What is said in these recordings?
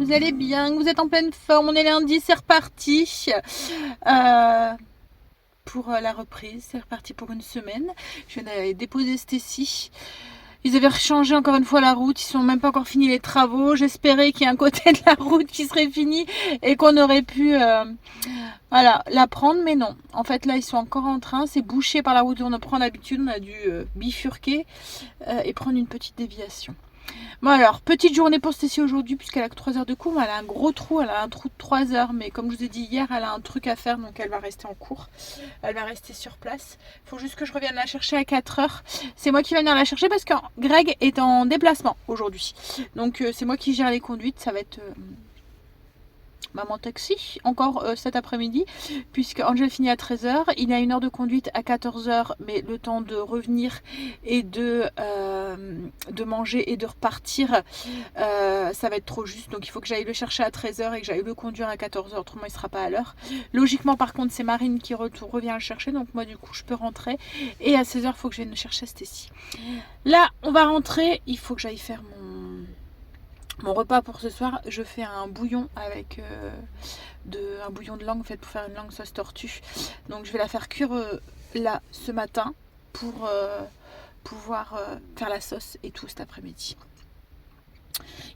vous allez bien, que vous êtes en pleine forme. On est lundi, c'est reparti pour la reprise. C'est reparti pour une semaine. Je viens d'aller déposer Stécie. Ils avaient rechangé encore une fois la route. Ils sont même pas encore finis les travaux. J'espérais qu'il y ait un côté de la route qui serait fini et qu'on aurait pu voilà, la prendre, mais non. En fait, là, ils sont encore en train. C'est bouché par la route où on prend d'habitude. On a dû bifurquer et prendre une petite déviation. Bon alors, petite journée pour Stécie aujourd'hui puisqu'elle a que 3 heures de cours, mais elle a un gros trou, elle a un trou de 3 heures, mais comme je vous ai dit hier, elle a un truc à faire, donc elle va rester en cours, elle va rester sur place. Il faut juste que je revienne la chercher à 4 heures. C'est moi qui vais venir la chercher parce que Greg est en déplacement aujourd'hui. Donc c'est moi qui gère les conduites, ça va être maman taxi encore cet après-midi puisque Angel finit à 13 heures, il a une heure de conduite à 14 heures, mais le temps de revenir et de manger et de repartir ça va être trop juste, donc il faut que j'aille le chercher à 13 heures et que j'aille le conduire à 14 heures, autrement il sera pas à l'heure. Logiquement par contre c'est Marine qui revient le chercher, donc moi du coup je peux rentrer et à 16 heures il faut que je vienne le chercher à Stécie. Là on va rentrer, il faut que j'aille faire mon repas pour ce soir. Je fais un bouillon avec un bouillon de langue fait pour faire une langue sauce tortue. Donc je vais la faire cuire là ce matin pour pouvoir faire la sauce et tout cet après-midi.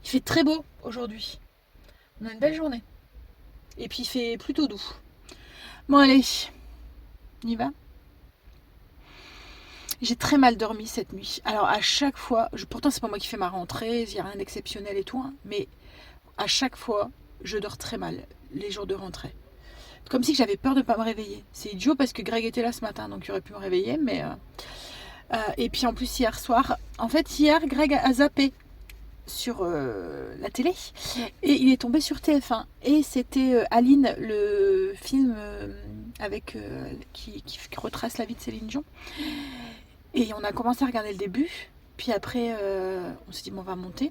Il fait très beau aujourd'hui. On a une belle journée. Et puis il fait plutôt doux. Bon allez, on y va. J'ai très mal dormi cette nuit. Alors à chaque fois, pourtant c'est pas moi qui fais ma rentrée, il n'y a rien d'exceptionnel et tout, hein, mais à chaque fois, je dors très mal les jours de rentrée. Comme si j'avais peur de ne pas me réveiller. C'est idiot parce que Greg était là ce matin, donc il aurait pu me réveiller, mais... et puis en plus hier soir, en fait hier Greg a zappé sur la télé et il est tombé sur TF1 et c'était Aline, le film avec qui retrace la vie de Céline Dion. Et on a commencé à regarder le début, puis après on s'est dit bon, on va monter.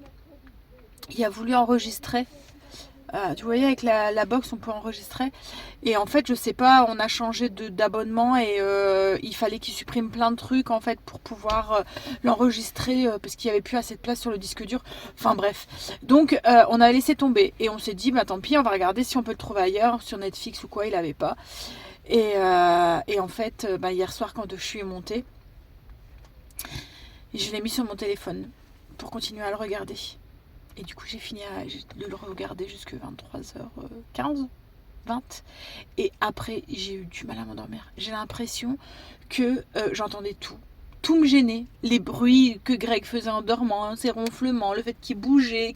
Il a voulu enregistrer, tu voyais avec la box on peut enregistrer, et en fait je sais pas, on a changé d'abonnement et il fallait qu'il supprime plein de trucs en fait pour pouvoir l'enregistrer parce qu'il n'y avait plus assez de place sur le disque dur, enfin bref. Donc on a laissé tomber et on s'est dit bah tant pis, on va regarder si on peut le trouver ailleurs, sur Netflix ou quoi, il avait pas. Et en fait hier soir quand je suis montée, je l'ai mis sur mon téléphone pour continuer à le regarder. Et du coup, j'ai fini de le regarder jusqu'à 23h15, 20. Et après, j'ai eu du mal à m'endormir. J'ai l'impression que j'entendais tout. Tout me gênait. Les bruits que Greg faisait en dormant, ses ronflements, le fait qu'il bougeait,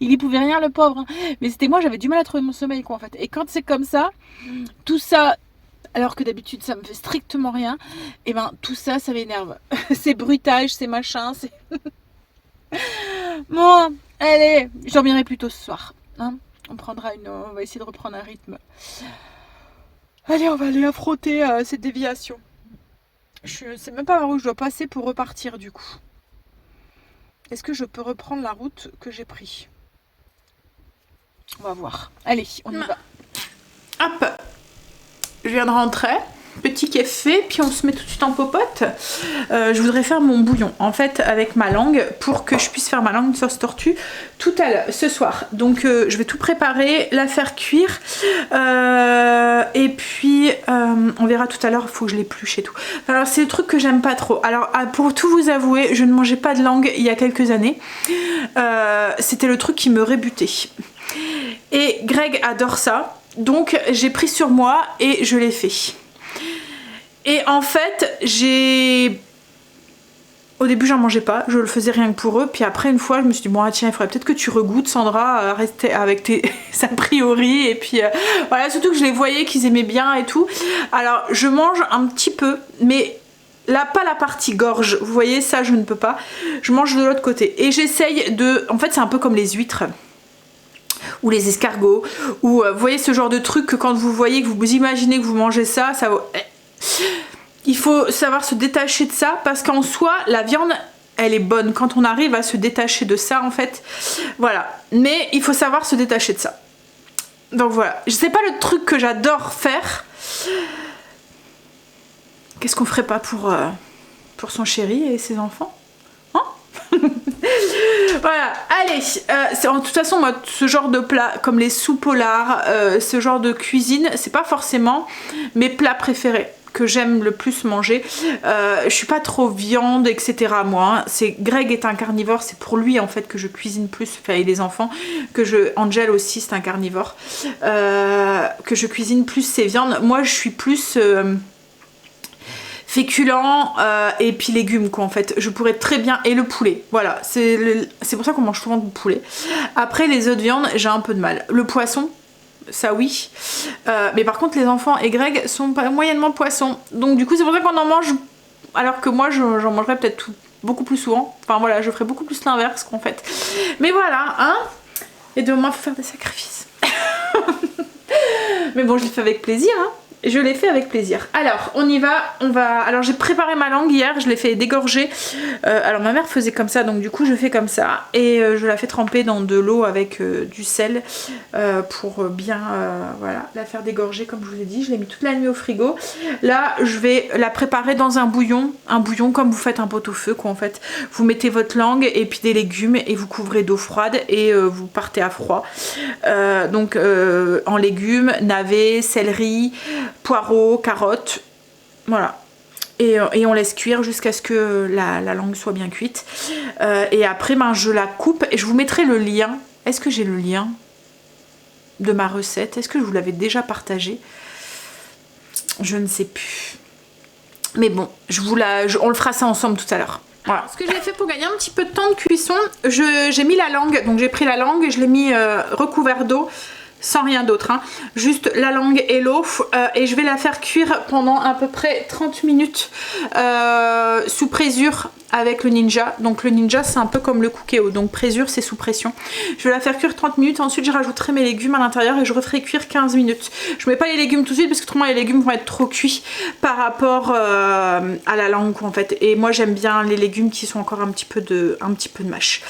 il n'y pouvait rien, le pauvre. Hein. Mais c'était moi, j'avais du mal à trouver mon sommeil, quoi, en fait. Et quand c'est comme ça, tout ça... Alors que d'habitude ça me fait strictement rien, et ben tout ça, ça m'énerve. Ces bruitages, ces machins, c'est... Bon, allez, je dormirai plus tôt ce soir. Hein, on va essayer de reprendre un rythme. Allez, on va aller affronter cette déviation. Je sais même pas par où je dois passer pour repartir du coup. Est-ce que je peux reprendre la route que j'ai prise? On va voir. Allez, on y va. Hop, je viens de rentrer, petit café, puis on se met tout de suite en popote. Je voudrais faire mon bouillon, en fait, avec ma langue, pour que je puisse faire ma langue de sauce tortue tout à l'heure, ce soir. Donc je vais tout préparer, la faire cuire, et puis on verra tout à l'heure, il faut que je l'épluche et tout. Alors c'est le truc que j'aime pas trop. Alors pour tout vous avouer, je ne mangeais pas de langue il y a quelques années. C'était le truc qui me rébutait. Et Greg adore ça. Donc j'ai pris sur moi et je l'ai fait. Et en fait, au début j'en mangeais pas, je le faisais rien que pour eux. Puis après une fois je me suis dit bon tiens, il faudrait peut-être que tu regoutes Sandra, rester avec tes a priori. Et puis voilà, surtout que je les voyais qu'ils aimaient bien et tout. Alors je mange un petit peu, mais là pas la partie gorge, vous voyez ça je ne peux pas. Je mange de l'autre côté et j'essaye de... En fait c'est un peu comme les huîtres ou les escargots, ou vous voyez ce genre de truc que quand vous voyez, que vous imaginez que vous mangez ça, ça vaut... Il faut savoir se détacher de ça, parce qu'en soi la viande elle est bonne quand on arrive à se détacher de ça en fait, voilà, mais il faut savoir se détacher de ça. Donc voilà, je sais pas le truc que j'adore faire. Qu'est-ce qu'on ferait pas pour son chéri et ses enfants, hein? Voilà, allez, de toute façon moi ce genre de plat comme les soupes au lard, ce genre de cuisine, c'est pas forcément mes plats préférés que j'aime le plus manger. Je suis pas trop viande etc moi, hein. C'est Greg est un carnivore, c'est pour lui en fait que je cuisine plus, enfin et les enfants, Angel aussi c'est un carnivore, que je cuisine plus ces viandes. Moi je suis plus féculents et puis légumes quoi en fait. Je pourrais très bien, et le poulet, voilà, c'est pour ça qu'on mange souvent du poulet. Après les autres viandes j'ai un peu de mal. Le poisson, ça oui, mais par contre les enfants et Greg sont pas moyennement poissons, donc du coup c'est pour ça qu'on en mange, alors que moi j'en mangerais peut-être beaucoup plus souvent. Enfin voilà, je ferais beaucoup plus l'inverse qu'en fait. Mais voilà, hein, et de moi faut faire des sacrifices. Mais bon, je l'ai fait avec plaisir, hein. Je l'ai fait avec plaisir. Alors, on y va. Alors, j'ai préparé ma langue hier. Je l'ai fait dégorger. Alors, ma mère faisait comme ça. Donc, du coup, je fais comme ça. Et je la fais tremper dans de l'eau avec du sel. Pour bien voilà, la faire dégorger, comme je vous ai dit. Je l'ai mis toute la nuit au frigo. Là, je vais la préparer dans un bouillon. Un bouillon comme vous faites un pot-au-feu, quoi, en fait. Vous mettez votre langue et puis des légumes. Et vous couvrez d'eau froide. Et vous partez à froid. Donc, en légumes, navets, céleri, poireaux, carottes, voilà, et on laisse cuire jusqu'à ce que la langue soit bien cuite, et après ben, je la coupe et je vous mettrai le lien. Est-ce que j'ai le lien de ma recette? Est-ce que je vous l'avais déjà partagé? Je ne sais plus, mais bon, on le fera ça ensemble tout à l'heure. Voilà. Ce que j'ai fait pour gagner un petit peu de temps de cuisson, j'ai mis la langue, donc j'ai pris la langue, je l'ai mis recouvert d'eau, sans rien d'autre, hein. Juste la langue et l'eau, et je vais la faire cuire pendant à peu près 30 minutes sous présure avec le Ninja. Donc le Ninja c'est un peu comme le Cookéo, donc présure c'est sous pression. Je vais la faire cuire 30 minutes, ensuite je rajouterai mes légumes à l'intérieur et je referai cuire 15 minutes. Je mets pas les légumes tout de suite parce que autrement les légumes vont être trop cuits par rapport à la langue en fait. Et moi j'aime bien les légumes qui sont encore un petit peu de mâche.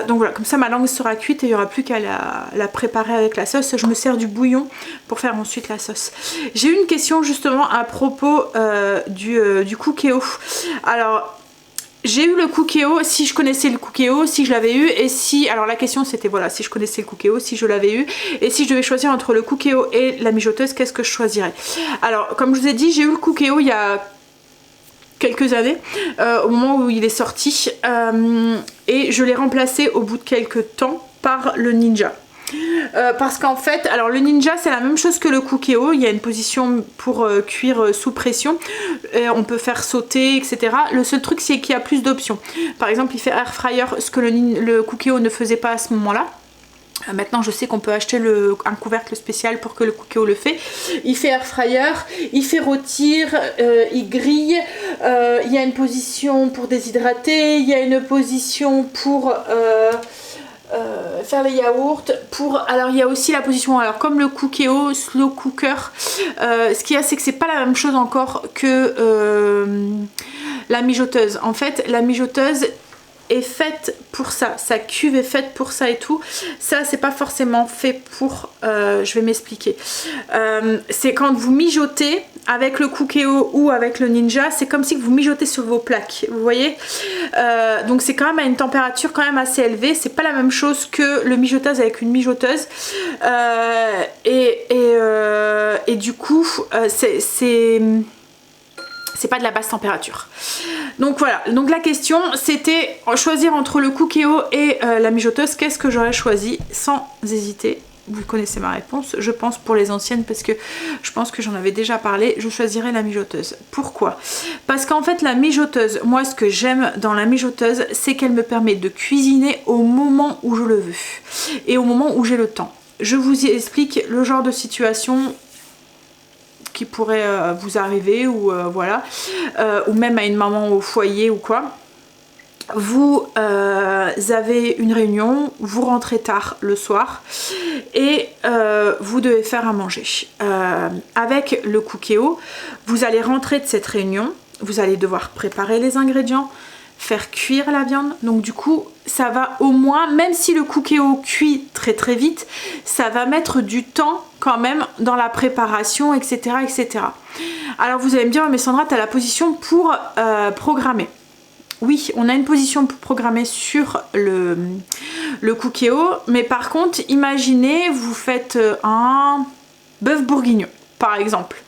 Donc voilà, comme ça ma langue sera cuite et il n'y aura plus qu'à la préparer avec la sauce. Je me sers du bouillon pour faire ensuite la sauce. J'ai eu une question justement à propos du Cookéo. Alors j'ai eu le Cookéo, si je connaissais le Cookéo, si je l'avais eu, et si... Alors la question c'était voilà, si je connaissais le Cookéo, si je l'avais eu, et si je devais choisir entre le Cookéo et la mijoteuse, qu'est-ce que je choisirais? Alors comme je vous ai dit, j'ai eu le Cookéo il y a quelques années, au moment où il est sorti, et je l'ai remplacé au bout de quelques temps par le Ninja. Parce qu'en fait, alors le Ninja c'est la même chose que le Cookéo, il y a une position pour cuire sous pression, on peut faire sauter etc. Le seul truc c'est qu'il y a plus d'options. Par exemple il fait air fryer, ce que le Cookéo ne faisait pas à ce moment là. Maintenant je sais qu'on peut acheter un couvercle spécial pour que le Cookéo le fait. Il fait air fryer, il fait rôtir, il grille, il y a une position pour déshydrater, il y a une position pour faire les yaourts, alors il y a aussi la position, alors comme le Cookéo, slow cooker, ce qu'il y a c'est que c'est pas la même chose encore que la mijoteuse. En fait la mijoteuse est faite pour ça, sa cuve est faite pour ça et tout. Ça c'est pas forcément fait pour, je vais m'expliquer, c'est quand vous mijotez avec le Cookéo ou avec le Ninja, c'est comme si vous mijotez sur vos plaques, vous voyez, donc c'est quand même à une température quand même assez élevée, c'est pas la même chose que le mijotage avec une mijoteuse, et du coup c'est pas de la basse température. Donc voilà, donc la question c'était choisir entre le Cookéo et la mijoteuse, qu'est-ce que j'aurais choisi sans hésiter. Vous connaissez ma réponse, je pense pour les anciennes, parce que je pense que j'en avais déjà parlé, je choisirais la mijoteuse. Pourquoi? Parce qu'en fait la mijoteuse, moi ce que j'aime dans la mijoteuse, c'est qu'elle me permet de cuisiner au moment où je le veux et au moment où j'ai le temps. Je vous explique le genre de situation qui pourrait vous arriver, ou voilà, ou même à une maman au foyer ou quoi. Vous avez une réunion, vous rentrez tard le soir et vous devez faire à manger. Avec le Cookéo, vous allez rentrer de cette réunion, vous allez devoir préparer les ingrédients, faire cuire la viande, donc du coup ça va au moins, même si le Cookéo cuit très très vite, ça va mettre du temps quand même dans la préparation, etc. etc. Alors vous allez me dire, mais Sandra, tu as la position pour programmer. oui, on a une position programmée sur le Cookéo, mais par contre, imaginez, vous faites un bœuf bourguignon, par exemple.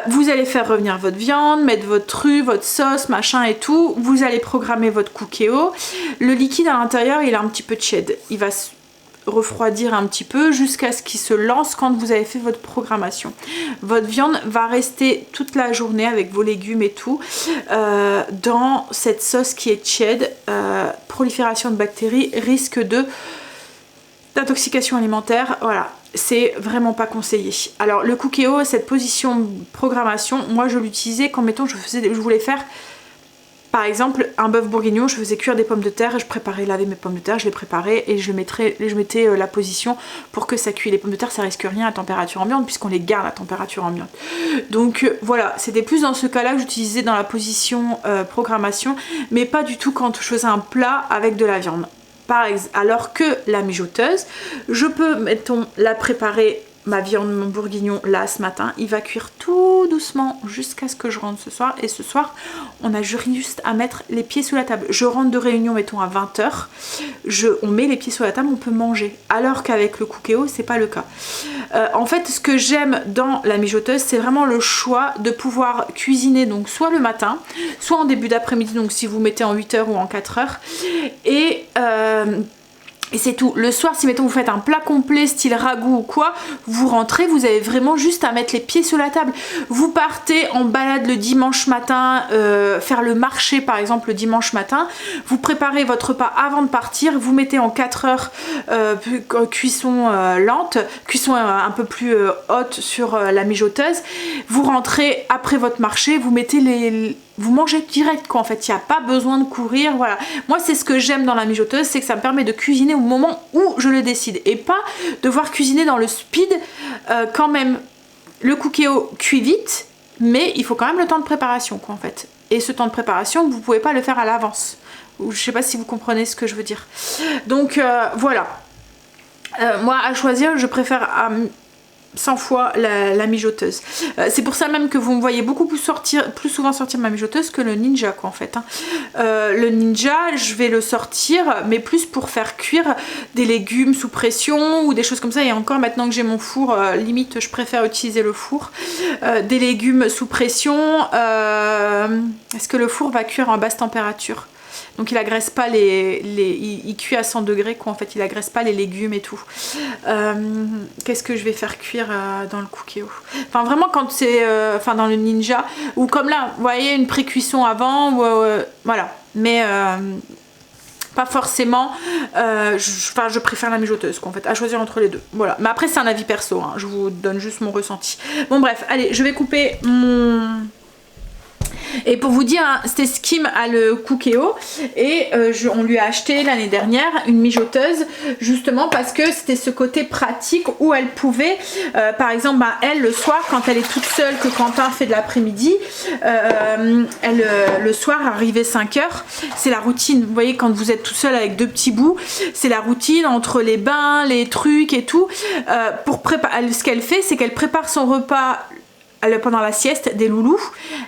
Vous allez faire revenir votre viande, mettre votre truffe, votre sauce, machin et tout. Vous allez programmer votre Cookéo. Le liquide à l'intérieur, il a un petit peu de tiède. Il va refroidir un petit peu jusqu'à ce qu'il se lance quand vous avez fait votre programmation. Votre viande va rester toute la journée avec vos légumes et tout dans cette sauce qui est tiède. Prolifération de bactéries, risque d'intoxication alimentaire, voilà, c'est vraiment pas conseillé. Alors le Cookéo, cette position programmation, moi je l'utilisais quand mettons je voulais faire par exemple un bœuf bourguignon, je faisais cuire des pommes de terre, je préparais laver mes pommes de terre, je les préparais et je mettais la position pour que ça cuise. Les pommes de terre ça risque rien à température ambiante puisqu'on les garde à température ambiante. Donc voilà, c'était plus dans ce cas là que j'utilisais dans la position programmation, mais pas du tout quand je faisais un plat avec de la viande. Alors que la mijoteuse, je peux, mettons, la préparer, ma viande, mon bourguignon, là, ce matin. Il va cuire tout doucement jusqu'à ce que je rentre ce soir. Et ce soir, on a juste à mettre les pieds sous la table. Je rentre de réunion, mettons, à 20 h. On met les pieds sous la table, on peut manger. Alors qu'avec le Cookéo, c'est pas le cas. En fait, ce que j'aime dans la mijoteuse, c'est vraiment le choix de pouvoir cuisiner, donc soit le matin, soit en début d'après-midi, donc si vous mettez en 8 h ou en 4 h. Et c'est tout. Le soir, si mettons vous faites un plat complet style ragoût ou quoi, vous rentrez, vous avez vraiment juste à mettre les pieds sur la table. Vous partez en balade le dimanche matin, faire le marché par exemple le dimanche matin, vous préparez votre repas avant de partir, vous mettez en 4 h cuisson lente, cuisson un peu plus haute sur la mijoteuse, vous rentrez après votre marché, vous mettez vous mangez direct quoi en fait, il n'y a pas besoin de courir, voilà. Moi c'est ce que j'aime dans la mijoteuse, c'est que ça me permet de cuisiner au moment où je le décide et pas devoir cuisiner dans le speed quand même. Le Cookéo cuit vite, mais il faut quand même le temps de préparation quoi en fait. Et ce temps de préparation, vous pouvez pas le faire à l'avance. Je sais pas si vous comprenez ce que je veux dire. Donc voilà. Moi à choisir, je préfère 100 fois la mijoteuse. C'est pour ça même que vous me voyez beaucoup plus souvent sortir ma mijoteuse que le Ninja quoi en fait. Le Ninja, je vais le sortir mais plus pour faire cuire des légumes sous pression ou des choses comme ça. Et encore maintenant que j'ai mon four, limite je préfère utiliser le four. Des légumes sous pression. Est-ce que le four va cuire en basse température? Donc il agresse pas il cuit à 100 degrés quoi en fait, il agresse pas les légumes et tout. Qu'est-ce que je vais faire cuire dans le Cookéo? Enfin vraiment quand c'est dans le Ninja, ou comme là, vous voyez une pré-cuisson avant, voilà. Mais pas forcément, je préfère la mijoteuse quoi en fait, à choisir entre les deux. Voilà, mais après c'est un avis perso, hein. Je vous donne juste mon ressenti. Bon bref, allez, je vais couper mon... Et pour vous dire, hein, c'était Skim a le Cookéo et on lui a acheté l'année dernière une mijoteuse justement parce que c'était ce côté pratique où elle pouvait, par exemple, elle le soir quand elle est toute seule, que Quentin fait de l'après-midi, le soir arrivé 5 h, c'est la routine. Vous voyez quand vous êtes toute seule avec deux petits bouts, c'est la routine entre les bains, les trucs et tout. Pour préparer, ce qu'elle fait, c'est qu'elle prépare son repas pendant la sieste des loulous,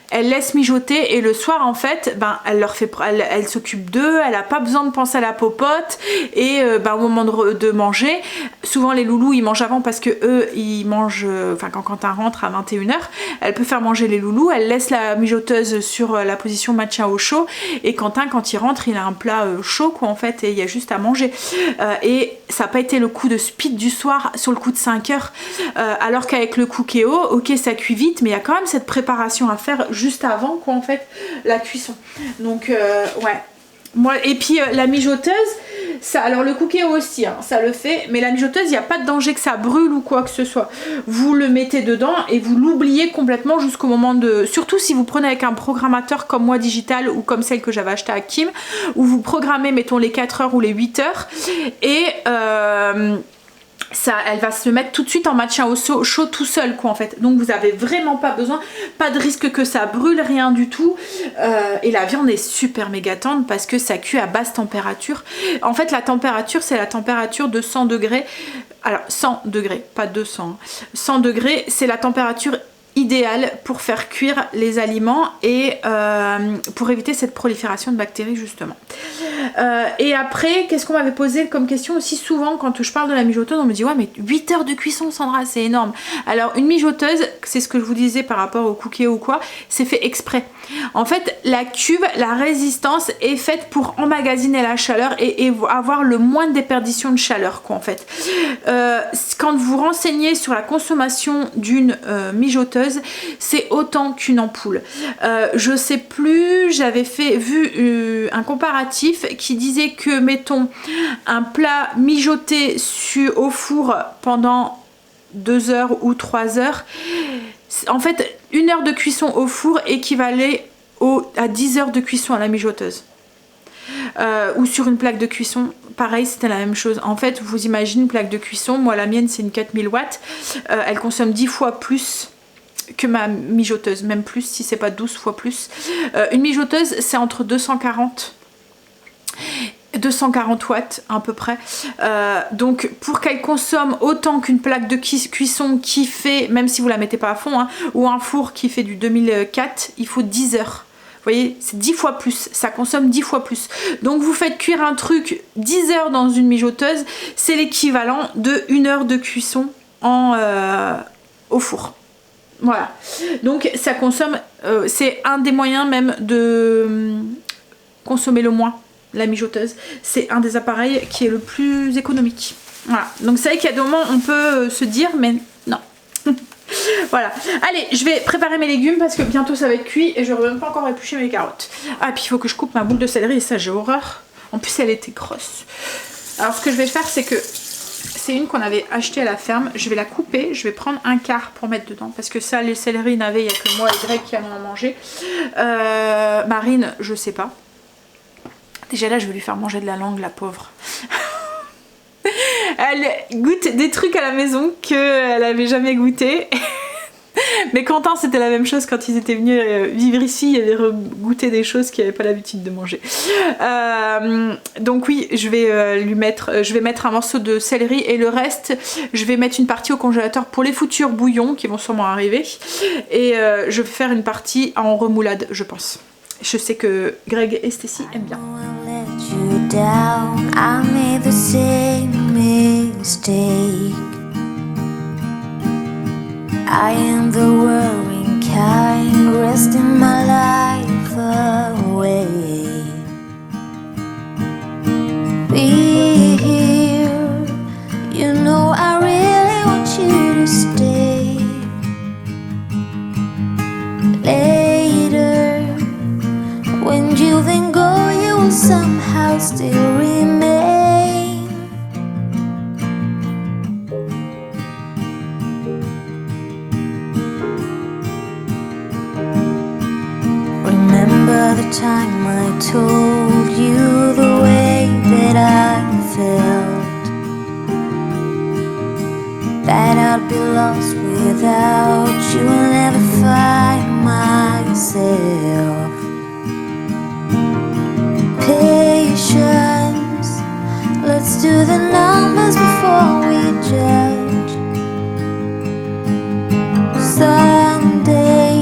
elle laisse mijoter et le soir en fait elle s'occupe d'eux, elle n'a pas besoin de penser à la popote et au moment de manger, souvent les loulous ils mangent avant parce que eux ils mangent, quand Quentin rentre à 21 h, elle peut faire manger les loulous, elle laisse la mijoteuse sur la position maintien au chaud et Quentin quand il rentre il a un plat chaud quoi en fait et il y a juste à manger et ça n'a pas été le coup de speed du soir sur le coup de 5 h alors qu'avec le Cookéo, ok ça cuit vite, mais il y a quand même cette préparation à faire juste avant quoi en fait la cuisson. Donc ouais. Moi, et puis la mijoteuse, ça, alors le Cookéo aussi, hein, ça le fait, mais la mijoteuse, il n'y a pas de danger que ça brûle ou quoi que ce soit. Vous le mettez dedans et vous l'oubliez complètement jusqu'au moment de... Surtout si vous prenez avec un programmateur comme moi digital ou comme celle que j'avais achetée à Kim, où vous programmez, mettons, les 4 h ou les 8 h et... elle va se mettre tout de suite en maintien au chaud tout seul quoi en fait, donc vous avez vraiment pas besoin, pas de risque que ça brûle, rien du tout. Et la viande est super méga tendre parce que ça cuit à basse température. En fait la température c'est la température de 100 degrés, alors 100 degrés pas 200, 100 degrés c'est la température idéal pour faire cuire les aliments et pour éviter cette prolifération de bactéries justement. Et après, qu'est-ce qu'on m'avait posé comme question aussi souvent quand je parle de la mijoteuse, on me dit ouais mais 8 heures de cuisson Sandra, c'est énorme. Alors une mijoteuse, c'est ce que je vous disais par rapport au cookie ou quoi, c'est fait exprès. En fait la cuve, la résistance est faite pour emmagasiner la chaleur et avoir le moins de déperdition de chaleur quoi en fait. Quand vous renseignez sur la consommation d'une mijoteuse, c'est autant qu'une ampoule. Je sais plus, j'avais vu un comparatif qui disait que mettons un plat mijoté au four pendant 2 heures ou 3 heures, en fait 1 heure de cuisson au four équivalait à 10 heures de cuisson à la mijoteuse. Ou sur une plaque de cuisson, pareil c'était la même chose. En fait vous imaginez une plaque de cuisson, moi la mienne c'est une 4000 watts, elle consomme 10 fois plus que ma mijoteuse, même plus si c'est pas 12 fois plus. Une mijoteuse c'est entre 240 watts à peu près, donc pour qu'elle consomme autant qu'une plaque de cuisson qui fait, même si vous la mettez pas à fond hein, ou un four qui fait du 2004, il faut 10 heures. Vous voyez, c'est 10 fois plus, ça consomme 10 fois plus. Donc vous faites cuire un truc 10 heures dans une mijoteuse, c'est l'équivalent de 1 heure de cuisson au four. Voilà, donc ça consomme, c'est un des moyens même de consommer le moins la mijoteuse. C'est un des appareils qui est le plus économique. Voilà, donc c'est vrai qu'il y a des moments où on peut se dire, mais non. Voilà, allez, je vais préparer mes légumes parce que bientôt ça va être cuit et je n'aurai même pas encore épluché mes carottes. Ah, puis il faut que je coupe ma boule de céleri et ça j'ai horreur. En plus elle était grosse. Alors ce que je vais faire c'est que c'est une qu'on avait achetée à la ferme, je vais la couper, je vais prendre un quart pour mettre dedans parce que ça les céleris navets, il n'y a que moi et Greg qui allons en manger. Marine, je sais pas. Déjà là je vais lui faire manger de la langue la pauvre. Elle goûte des trucs à la maison qu'elle avait jamais goûté. Mais Quentin c'était la même chose quand ils étaient venus vivre ici, il avait goûté des choses qu'il n'avait pas l'habitude de manger. Donc oui, je vais mettre un morceau de céleri et le reste, je vais mettre une partie au congélateur pour les futurs bouillons qui vont sûrement arriver. Et je vais faire une partie en remoulade, je pense. Je sais que Greg et Stacy aiment bien. I am the worrying kind, resting my life away. Be here, you know I really want you to stay. Later, when you then go, you will somehow still remain. The time I told you the way that I felt, that I'd be lost without you and never find myself. Patience, let's do the numbers before we judge. Someday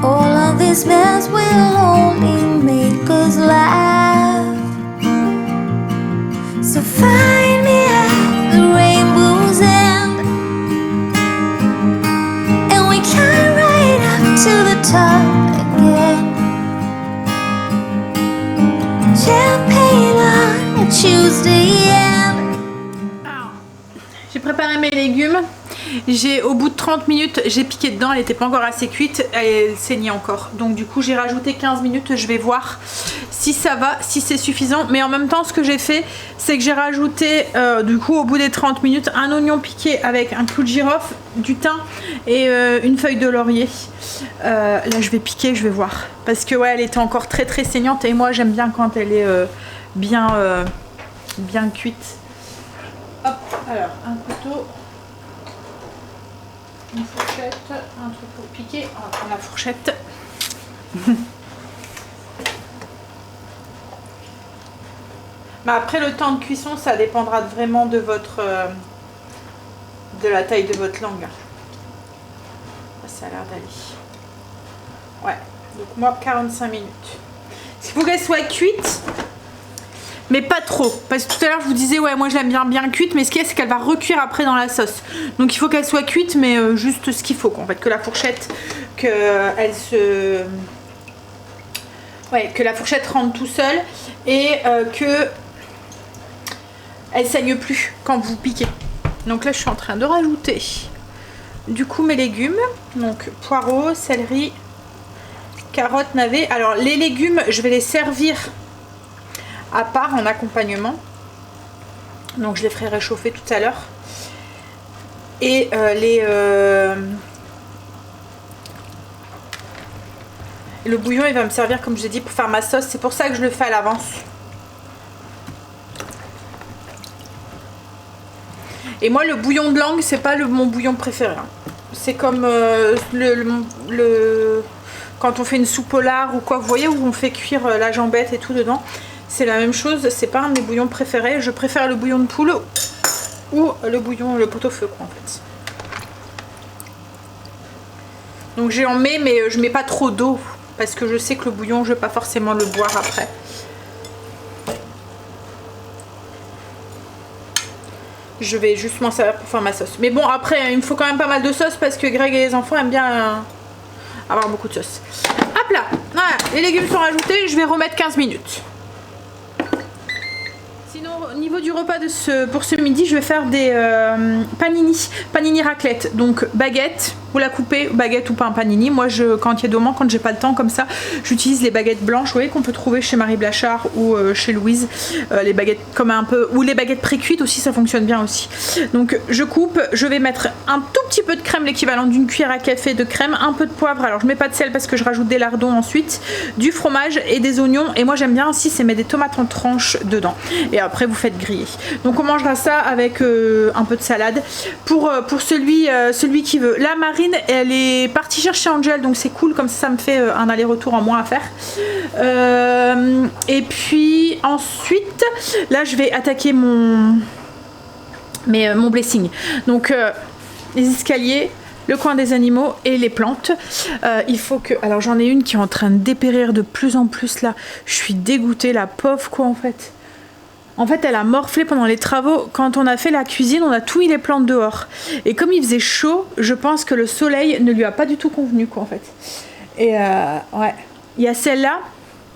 all of this mess will only make us laugh. So find me at the rainbow's end, and we climb right up to the top again. Champagne on a Tuesday end. J'ai préparé mes légumes. Au bout de 30 minutes, j'ai piqué dedans, elle n'était pas encore assez cuite, elle saignait encore. Donc du coup j'ai rajouté 15 minutes, je vais voir si ça va, si c'est suffisant. Mais en même temps ce que j'ai fait, c'est que j'ai rajouté du coup au bout des 30 minutes un oignon piqué avec un clou de girofle, du thym et une feuille de laurier. Là je vais piquer, je vais voir. Parce que ouais, elle était encore très très saignante et moi j'aime bien quand elle est bien cuite. Hop, alors un couteau. Une fourchette, un truc pour piquer, on va prendre la fourchette. Mais après le temps de cuisson, ça dépendra vraiment de votre de la taille de votre langue. ça a l'air d'aller. Ouais, donc moi 45 minutes. Il faut qu'elle soit cuite, mais pas trop. Parce que tout à l'heure je vous disais, ouais, moi je l'aime bien cuite, mais ce qu'il y a, c'est qu'elle va recuire après dans la sauce. Donc il faut qu'elle soit cuite, mais juste ce qu'il faut, quoi. En fait, que la fourchette, qu'elle se... Ouais, que la fourchette rentre tout seul et que elle saigne plus quand vous piquez. Donc là, je suis en train de rajouter du coup mes légumes. Donc poireaux, céleri, carottes, navets. Alors les légumes, je vais les servir à part en accompagnement. Donc je les ferai réchauffer tout à l'heure. Et le bouillon, il va me servir, comme je l'ai dit, pour faire ma sauce. C'est pour ça que je le fais à l'avance. Et moi, le bouillon de langue, c'est pas mon bouillon préféré. C'est comme quand on fait une soupe au lard ou quoi, vous voyez, où on fait cuire la jambette et tout dedans. C'est la même chose, c'est pas un de mes bouillons préférés. Je préfère le bouillon de poule ou le pot-au-feu, quoi, en fait. Donc j'en mets, mais je mets pas trop d'eau parce que je sais que le bouillon, je vais pas forcément le boire après. Je vais juste m'en servir pour faire ma sauce. Mais bon, après, il me faut quand même pas mal de sauce parce que Greg et les enfants aiment bien avoir beaucoup de sauce. Hop là, voilà, les légumes sont rajoutés, je vais remettre 15 minutes. Sinon, au niveau du repas pour ce midi, je vais faire des panini raclette. Donc baguette, vous la coupez, baguette ou pas un panini. Moi, quand il y a des moments, quand j'ai pas le temps comme ça, j'utilise les baguettes blanches, vous voyez, qu'on peut trouver chez Marie Blachard ou chez Louise. Les baguettes comme un peu, ou les baguettes pré-cuites aussi, ça fonctionne bien aussi. Donc je coupe, je vais mettre un tout petit peu de crème, l'équivalent d'une cuillère à café de crème, un peu de poivre. Alors je mets pas de sel parce que je rajoute des lardons ensuite, du fromage et des oignons. Et moi j'aime bien aussi, c'est mettre des tomates en tranches dedans. Et après vous faites griller. Donc on mangera ça avec un peu de salade. Pour celui qui veut. La Marine, elle est partie chercher Angel, donc c'est cool, comme ça me fait un aller-retour en moins à faire. Et puis ensuite, là je vais attaquer mon blessing. Donc les escaliers, le coin des animaux et les plantes. Il faut que... Alors j'en ai une qui est en train de dépérir de plus en plus là. Je suis dégoûtée, la pauvre, quoi, en fait. En fait, elle a morflé pendant les travaux. Quand on a fait la cuisine, on a tout mis les plantes dehors. Et comme il faisait chaud, je pense que le soleil ne lui a pas du tout convenu, quoi, en fait. Et ouais, il y a celle-là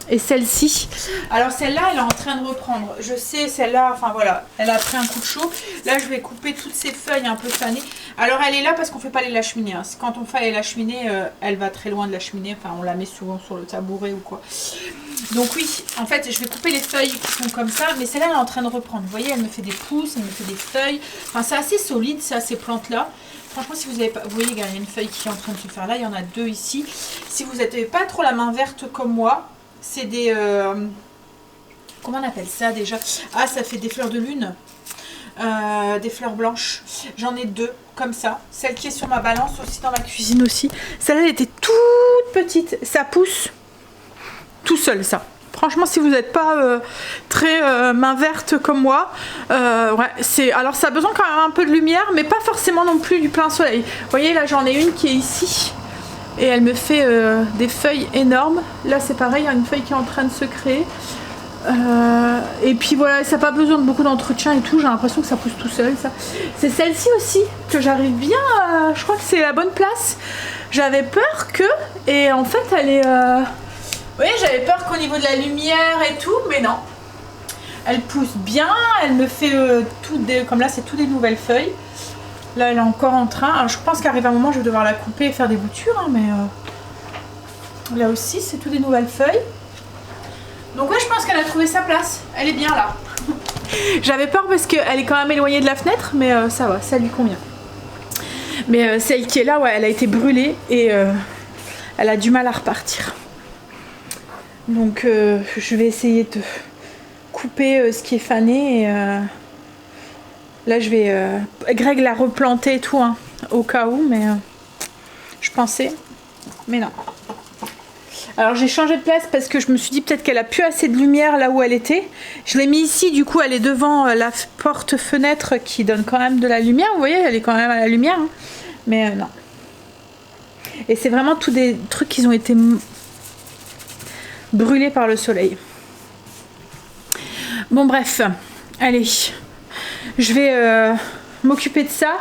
et celle-ci. Alors celle-là, elle est en train de reprendre. Je sais, celle-là, enfin voilà, elle a pris un coup de chaud. Là, je vais couper toutes ces feuilles un peu fanées. Alors elle est là parce qu'on fait pas aller la cheminée. Hein. Quand on fait aller la cheminée, elle va très loin de la cheminée. Enfin, on la met souvent sur le tabouret ou quoi. Donc oui, en fait, je vais couper les feuilles qui sont comme ça. Mais celle-là, elle est en train de reprendre. Vous voyez, elle me fait des pousses, elle me fait des feuilles. Enfin, c'est assez solide, ça, ces plantes-là. Franchement, si vous avez pas... Vous voyez, il y a une feuille qui est en train de se faire là. Il y en a deux ici. Si vous n'avez pas trop la main verte comme moi, c'est des... comment on appelle ça déjà? Ah, ça fait des fleurs de lune. Des fleurs blanches. J'en ai deux comme ça. Celle qui est sur ma balance aussi dans ma cuisine aussi. Celle-là, elle était toute petite. Ça pousse tout seul, ça. Franchement, si vous n'êtes pas très main verte comme moi, ouais, c'est... Alors, ça a besoin quand même un peu de lumière, mais pas forcément non plus du plein soleil. Vous voyez, là, j'en ai une qui est ici. Et elle me fait des feuilles énormes. Là, c'est pareil, il y a une feuille qui est en train de se créer. Et puis voilà, ça n'a pas besoin de beaucoup d'entretien et tout. J'ai l'impression que ça pousse tout seul, ça. C'est celle-ci aussi que j'arrive bien à... Je crois que c'est la bonne place. J'avais peur que... Et en fait, elle est... Oui, j'avais peur qu'au niveau de la lumière et tout, mais non. Elle pousse bien, elle me fait comme là, c'est tout des nouvelles feuilles. Là, elle est encore en train. Alors, je pense qu'arrive un moment, je vais devoir la couper et faire des boutures, hein, mais là aussi, c'est tout des nouvelles feuilles. Donc ouais, je pense qu'elle a trouvé sa place. Elle est bien là. J'avais peur parce qu'elle est quand même éloignée de la fenêtre, mais ça va, ça lui convient. Mais celle qui est là, ouais, elle a été brûlée et elle a du mal à repartir. Donc je vais essayer de couper ce qui est fané et là je vais... Greg l'a replanté et tout, hein, au cas où, mais je pensais, mais non. Alors j'ai changé de place parce que je me suis dit peut-être qu'elle a plus assez de lumière là où elle était. Je l'ai mis ici, du coup elle est devant la porte-fenêtre qui donne quand même de la lumière. Vous voyez, elle est quand même à la lumière, hein. Mais non. Et c'est vraiment tous des trucs qui ont été brûlés par le soleil. Bon bref, allez, je vais m'occuper de ça.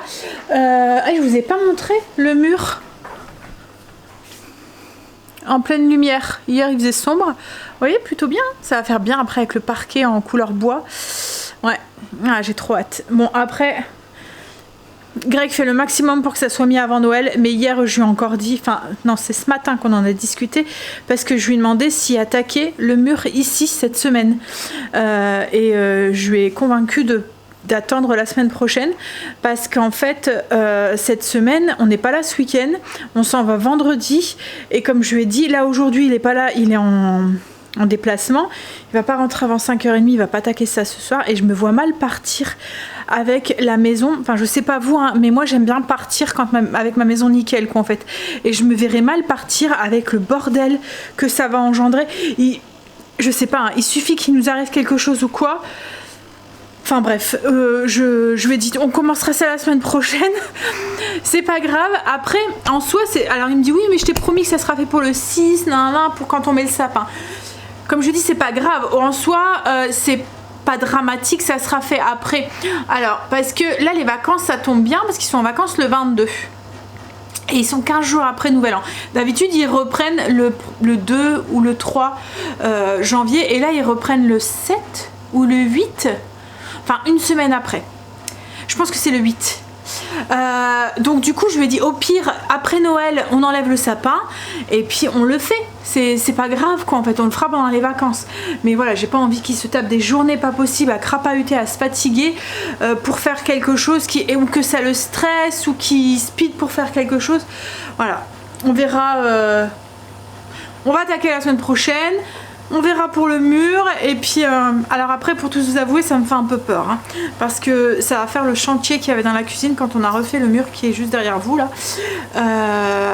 Je vous ai pas montré le mur en pleine lumière. Hier il faisait sombre. Vous voyez, plutôt bien. Ça va faire bien après avec le parquet en couleur bois. Ouais, j'ai trop hâte. Bon après, Greg fait le maximum pour que ça soit mis avant Noël. Mais hier je lui ai encore dit, enfin non, c'est ce matin qu'on en a discuté, parce que je lui ai demandé s'il attaquait le mur ici cette semaine. Je lui ai convaincu d'attendre la semaine prochaine, parce qu'en fait cette semaine on n'est pas là ce week-end, on s'en va vendredi, et comme je lui ai dit, là aujourd'hui il est pas là, il est en déplacement, il va pas rentrer avant 5h30, il va pas attaquer ça ce soir, et je me vois mal partir avec la maison, enfin je sais pas vous hein, mais moi j'aime bien partir avec ma maison nickel quoi en fait, et je me verrais mal partir avec le bordel que ça va engendrer. Je sais pas, hein, il suffit qu'il nous arrive quelque chose ou quoi. Enfin bref, je lui ai dit on commencera ça la semaine prochaine. C'est pas grave. Après, en soi, alors il me dit oui, mais je t'ai promis que ça sera fait pour le 6, pour quand on met le sapin. Comme je dis, c'est pas grave. En soi, c'est pas dramatique, ça sera fait après. Alors, parce que là, les vacances, ça tombe bien, parce qu'ils sont en vacances le 22. Et ils sont 15 jours après Nouvel An. D'habitude, ils reprennent le 2 ou le 3 janvier. Et là, ils reprennent le 7 ou le 8. Enfin, une semaine après. Je pense que c'est le 8. Donc du coup, je lui ai dit, au pire, après Noël, on enlève le sapin. Et puis, on le fait. C'est pas grave, quoi. En fait, on le fera pendant les vacances. Mais voilà, j'ai pas envie qu'il se tape des journées pas possibles à crapahuter, à se fatiguer pour faire quelque chose ou que ça le stresse, ou qu'il speed pour faire quelque chose. Voilà. On verra. On va attaquer la semaine prochaine. On verra pour le mur. Et puis alors après, pour tout vous avouer, ça me fait un peu peur hein, parce que ça va faire le chantier qu'il y avait dans la cuisine quand on a refait le mur qui est juste derrière vous là.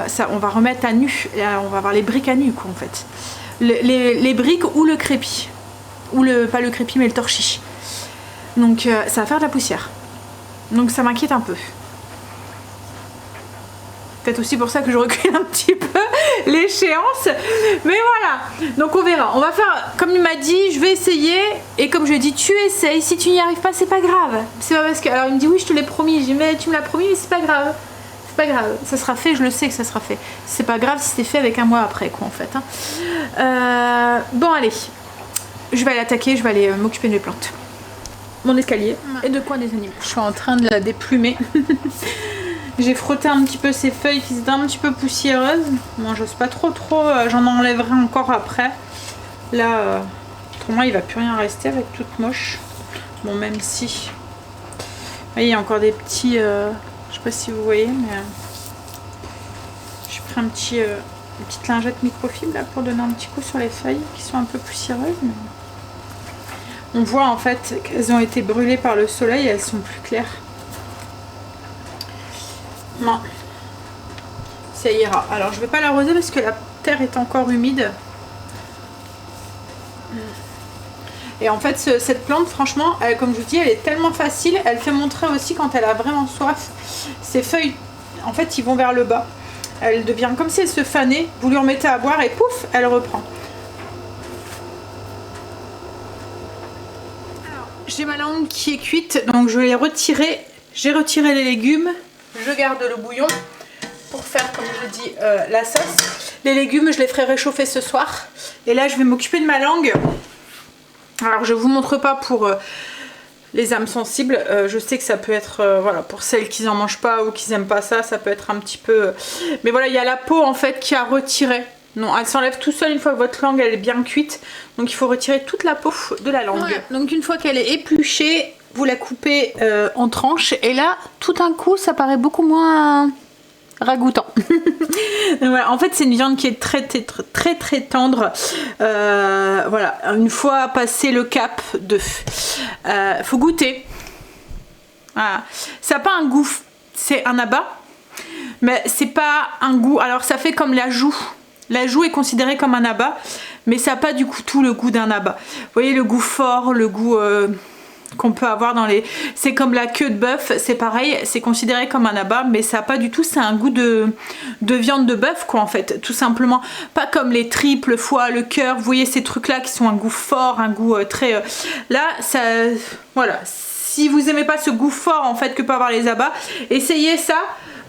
Ça, on va remettre à nu. On va avoir les briques à nu quoi en fait. Les briques ou le crépi, ou pas le crépi mais le torchis. Donc ça va faire de la poussière. Donc ça m'inquiète un peu. Peut-être aussi pour ça que je recule un petit peu l'échéance. Mais voilà. Donc on verra. On va faire comme il m'a dit, je vais essayer. Et comme je lui ai dit, tu essayes. Si tu n'y arrives pas, c'est pas grave. C'est pas parce que. Alors il me dit, oui, je te l'ai promis. J'ai dit, mais tu me l'as promis, mais c'est pas grave. C'est pas grave. Ça sera fait, je le sais que ça sera fait. C'est pas grave si c'était fait avec un mois après, quoi, en fait. Hein. Bon, allez. Je vais aller attaquer, je vais aller m'occuper de mes plantes. Mon escalier. Et de quoi des animaux. Je suis en train de la déplumer. J'ai frotté un petit peu ces feuilles qui étaient un petit peu poussiéreuses. Moi, j'ose pas trop. J'en enlèverai encore après. Là, autrement, il va plus rien rester avec toute moche. Bon, même si. Vous voyez, il y a encore des petits. Je sais pas si vous voyez, mais. J'ai pris une petite lingette microfibre là pour donner un petit coup sur les feuilles qui sont un peu poussiéreuses. Mais... On voit en fait qu'elles ont été brûlées par le soleil et elles sont plus claires. Non, ça ira. Alors je vais pas l'arroser parce que la terre est encore humide. Et en fait cette plante franchement, comme je vous dis, elle est tellement facile. Elle fait montrer aussi quand elle a vraiment soif. Ses feuilles en fait ils vont vers le bas. Elle devient comme si elle se fanait. Vous lui remettez à boire et pouf, elle reprend. J'ai ma langue qui est cuite, donc je vais les retirer. J'ai retiré les légumes. Je garde le bouillon pour faire, comme je dis, la sauce. Les légumes, je les ferai réchauffer ce soir. Et là, je vais m'occuper de ma langue. Alors, je ne vous montre pas pour les âmes sensibles. Je sais que ça peut être, voilà, pour celles qui n'en mangent pas ou qui n'aiment pas ça, ça peut être un petit peu... Mais voilà, il y a la peau, en fait, qui a retiré. Non, elle s'enlève tout seul une fois que votre langue, elle est bien cuite. Donc, il faut retirer toute la peau de la langue. Ouais. Donc, une fois qu'elle est épluchée... Vous la coupez en tranches et là tout d'un coup ça paraît beaucoup moins ragoûtant. Donc, voilà, en fait c'est une viande qui est très tendre. Voilà, une fois passé le cap de faut goûter. Voilà. Ça n'a pas un goût, c'est un abat, mais c'est pas un goût. Alors ça fait comme la joue. La joue est considérée comme un abat, mais ça n'a pas du coup tout le goût d'un abat. Vous voyez le goût fort, le goût qu'on peut avoir dans les... C'est comme la queue de bœuf, c'est pareil, c'est considéré comme un abat, mais ça n'a pas du tout, c'est un goût de viande de bœuf quoi en fait, tout simplement. Pas comme les tripes, le foie, le cœur, vous voyez ces trucs là qui sont un goût fort, un goût très... Là, ça... Voilà, si vous aimez pas ce goût fort en fait que peut avoir les abats, essayez ça,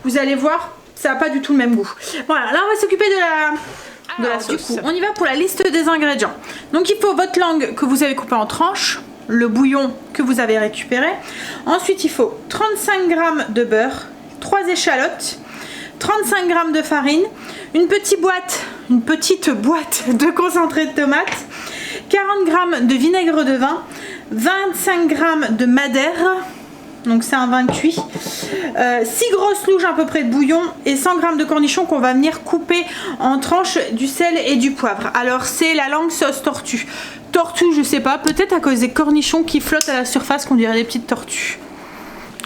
vous allez voir, ça n'a pas du tout le même goût. Voilà, là on va s'occuper de la sauce. Du coup, on y va pour la liste des ingrédients. Donc il faut votre langue que vous avez coupée en tranches, le bouillon que vous avez récupéré. Ensuite, il faut 35 g de beurre, 3 échalotes, 35 g de farine, une petite boîte de concentré de tomate, 40 g de vinaigre de vin, 25 g de madère, donc c'est un vin cuit, 6 grosses louches à peu près de bouillon et 100 g de cornichons qu'on va venir couper en tranches, du sel et du poivre. Alors c'est la langue sauce tortue. Tortue, je sais pas, peut-être à cause des cornichons qui flottent à la surface qu'on dirait des petites tortues.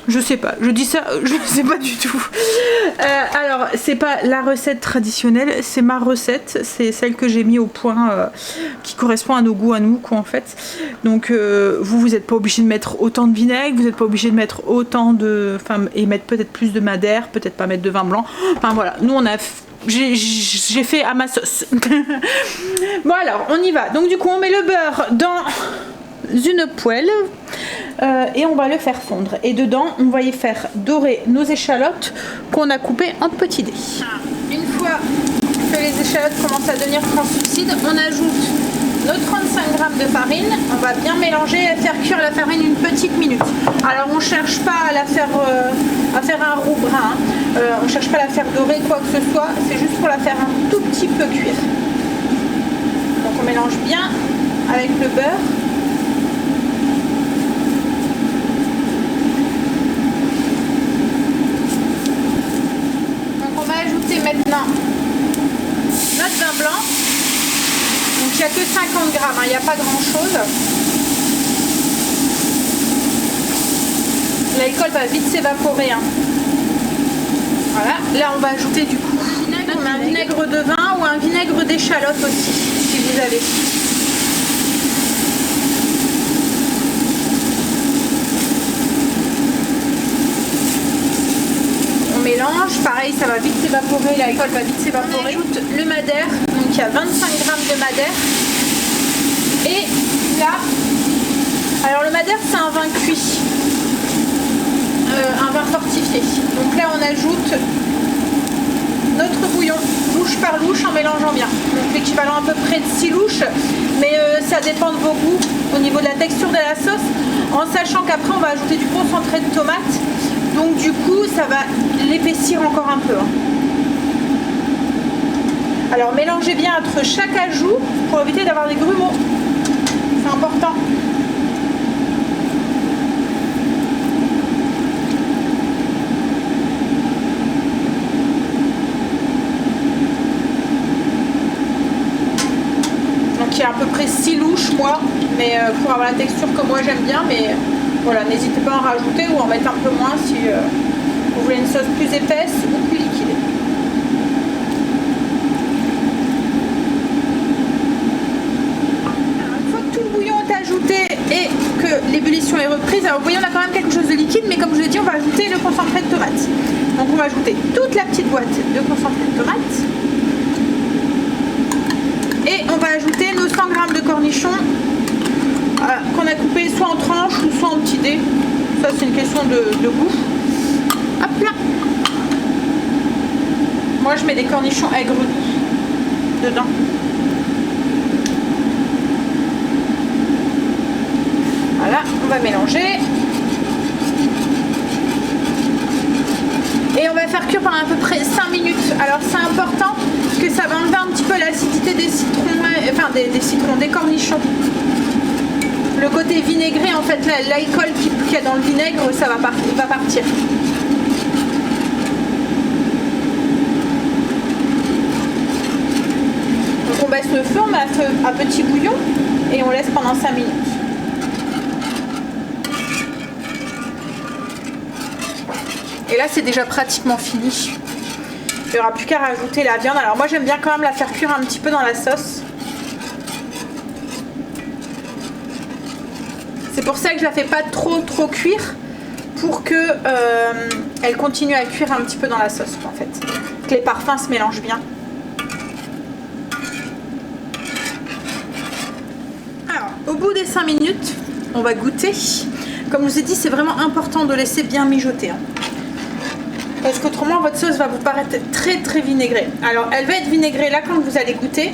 Je sais pas, je dis ça, je sais pas du tout. Alors, c'est pas la recette traditionnelle, c'est ma recette, c'est celle que j'ai mis au point qui correspond à nos goûts à nous, quoi, en fait. Donc, vous n'êtes pas obligé de mettre autant de vinaigre, vous n'êtes pas obligé de mettre autant de... Enfin, et mettre peut-être plus de madère, peut-être pas mettre de vin blanc. Enfin, voilà, nous on a... J'ai fait à ma sauce. Bon alors, on y va. Donc du coup, on met le beurre dans une poêle et on va le faire fondre. Et dedans, on va y faire dorer nos échalotes qu'on a coupées en petits dés. Une fois que les échalotes commencent à devenir translucides, on ajoute nos 35 g de farine. On va bien mélanger et faire cuire la farine une petite minute. Alors on ne cherche pas à la faire à faire un roux brun. On ne cherche pas à la faire dorer quoi que ce soit. C'est juste pour la faire un tout petit peu cuire. Donc on mélange bien avec le beurre. Donc on va ajouter maintenant notre vin blanc. Donc il n'y a que 50 g, il n'y a pas grand chose. L'alcool va vite s'évaporer. Voilà, là on va ajouter du coup un vinaigre de vin ou un vinaigre d'échalote aussi, si vous avez. On mélange, pareil ça va vite s'évaporer, l'alcool va vite s'évaporer. On ajoute le madère, donc il y a 25 g de madère. Et là, alors le madère c'est un vin cuit, un vin fortifié. Donc là on ajoute notre bouillon, louche par louche en mélangeant bien. Donc l'équivalent à peu près de 6 louches, mais ça dépend de vos goûts au niveau de la texture de la sauce, en sachant qu'après on va ajouter du concentré de tomate, donc du coup ça va l'épaissir encore un peu. Alors mélangez bien entre chaque ajout pour éviter d'avoir des grumeaux, c'est important. Il y a à peu près 6 louches moi, mais pour avoir la texture que moi j'aime bien, mais voilà, n'hésitez pas à en rajouter ou en mettre un peu moins si vous voulez une sauce plus épaisse ou plus liquide. Alors, une fois que tout le bouillon est ajouté et que l'ébullition est reprise, alors vous voyez on a quand même quelque chose de liquide, mais comme je vous l'ai dit on va ajouter le concentré de tomate. Donc on va ajouter toute la petite boîte de concentré de tomate. Et on va ajouter nos 100 g de cornichons qu'on a coupés soit en tranches ou soit en petits dés. Ça c'est une question de goût. Hop là. Moi je mets des cornichons aigres dedans. Voilà, on va mélanger. Et on va faire cuire pendant à peu près 5 minutes. Alors c'est important que ça va enlever un petit peu l'acidité des citrons, enfin des cornichons. Le côté vinaigré, en fait, l'alcool qu'il y a dans le vinaigre, ça va partir. Donc on baisse le feu, on met à petit bouillon et on laisse pendant 5 minutes. Et là c'est déjà pratiquement fini. Il n'y aura plus qu'à rajouter la viande. Alors moi j'aime bien quand même la faire cuire un petit peu dans la sauce. C'est pour ça que je la fais pas trop cuire, pour que elle continue à cuire un petit peu dans la sauce en fait, que les parfums se mélangent bien. Alors au bout des 5 minutes on va goûter. Comme je vous ai dit, c'est vraiment important de laisser bien mijoter hein. Parce qu'autrement votre sauce va vous paraître très vinaigrée. Alors elle va être vinaigrée là quand vous allez goûter.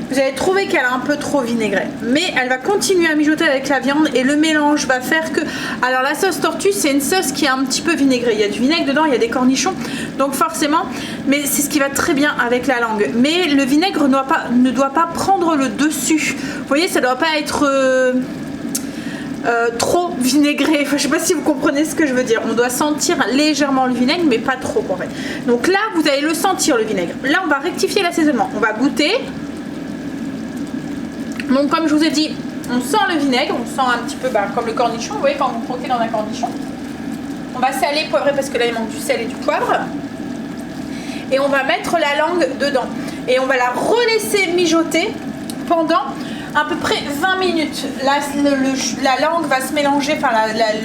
Vous allez trouver qu'elle a un peu trop vinaigré, mais elle va continuer à mijoter avec la viande et le mélange va faire que... Alors la sauce tortue, c'est une sauce qui est un petit peu vinaigrée. Il y a du vinaigre dedans, il y a des cornichons, donc forcément, mais c'est ce qui va très bien avec la langue. Mais le vinaigre ne doit pas prendre le dessus. Vous voyez, ça ne doit pas être trop vinaigré. Enfin, je ne sais pas si vous comprenez ce que je veux dire. On doit sentir légèrement le vinaigre, mais pas trop en fait. Donc là, vous allez le sentir le vinaigre. Là, on va rectifier l'assaisonnement. On va goûter. Donc comme je vous ai dit, on sent le vinaigre, on sent un petit peu comme le cornichon, vous voyez quand vous croquez dans un cornichon. On va saler, poivrer parce que là il manque du sel et du poivre. Et on va mettre la langue dedans. Et on va la relaisser mijoter pendant à peu près 20 minutes. Là, la langue va se mélanger, enfin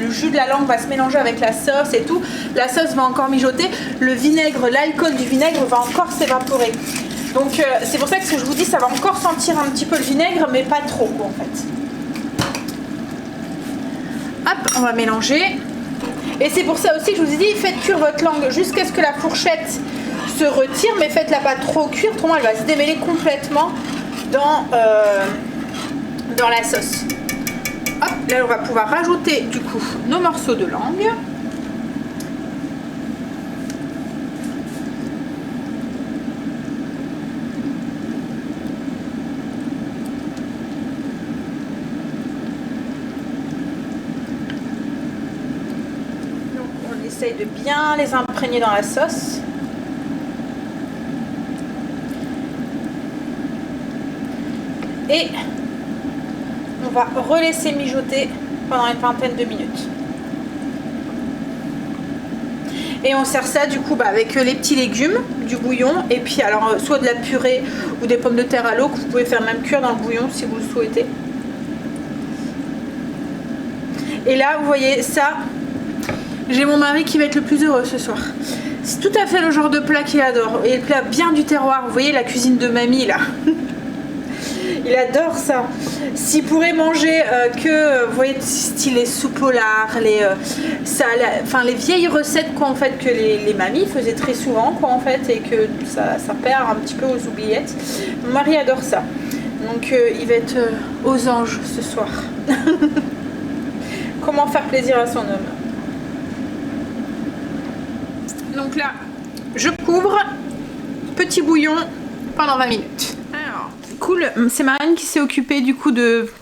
le jus de la langue va se mélanger avec la sauce et tout. La sauce va encore mijoter. Le vinaigre, l'alcool du vinaigre va encore s'évaporer. Donc c'est pour ça que je vous dis, ça va encore sentir un petit peu le vinaigre, mais pas trop en fait. Hop, on va mélanger. Et c'est pour ça aussi que je vous ai dit, faites cuire votre langue jusqu'à ce que la fourchette se retire, mais faites-la pas trop cuire, autrement elle va se démêler complètement dans la sauce. Hop, là on va pouvoir rajouter du coup nos morceaux de langue. Essaye de bien les imprégner dans la sauce. Et on va relaisser mijoter pendant une vingtaine de minutes. Et on sert ça du coup avec les petits légumes, du bouillon, et puis alors soit de la purée ou des pommes de terre à l'eau que vous pouvez faire même cuire dans le bouillon si vous le souhaitez. Et là vous voyez ça. J'ai mon mari qui va être le plus heureux ce soir. C'est tout à fait le genre de plat qu'il adore. Et le plat bien du terroir. Vous voyez la cuisine de mamie là. Il adore ça. S'il pourrait manger vous voyez, style les soupes au lard, les vieilles recettes quoi, en fait, que les mamies faisaient très souvent quoi, en fait, et que ça perd un petit peu aux oubliettes. Mon mari adore ça. Donc il va être aux anges ce soir. Comment faire plaisir à son homme. Donc là, je couvre, petit bouillon pendant 20 minutes. Alors, cool, c'est Marianne qui s'est occupée du coup de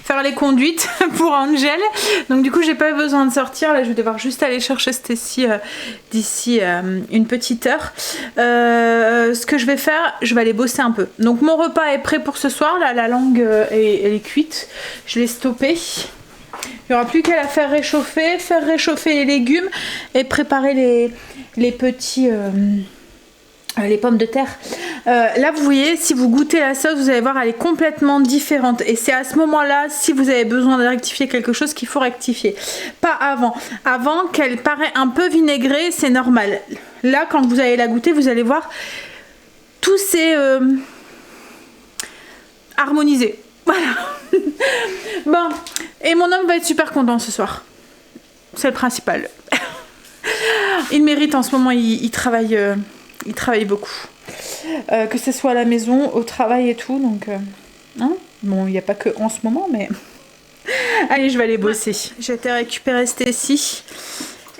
faire les conduites pour Angel. Donc du coup, j'ai pas eu besoin de sortir. Là, je vais devoir juste aller chercher Stacy d'ici une petite heure. Ce que je vais faire, je vais aller bosser un peu. Donc mon repas est prêt pour ce soir. Là, la langue elle est cuite. Je l'ai stoppée. Il n'y aura plus qu'à la faire réchauffer les légumes et préparer les petits... les pommes de terre. Là vous voyez, si vous goûtez la sauce, vous allez voir, elle est complètement différente. Et c'est à ce moment-là, si vous avez besoin de rectifier quelque chose, qu'il faut rectifier. Pas avant. Avant qu'elle paraît un peu vinaigrée, c'est normal. Là, quand vous allez la goûter, vous allez voir tous ces... harmonisés. Voilà. Bon, et mon homme va être super content ce soir. C'est le principal. Il mérite en ce moment, il travaille beaucoup. Que ce soit à la maison, au travail et tout. Donc, hein, bon, il n'y a pas que en ce moment, mais... Allez, je vais aller bosser. J'ai été récupérer Stacy.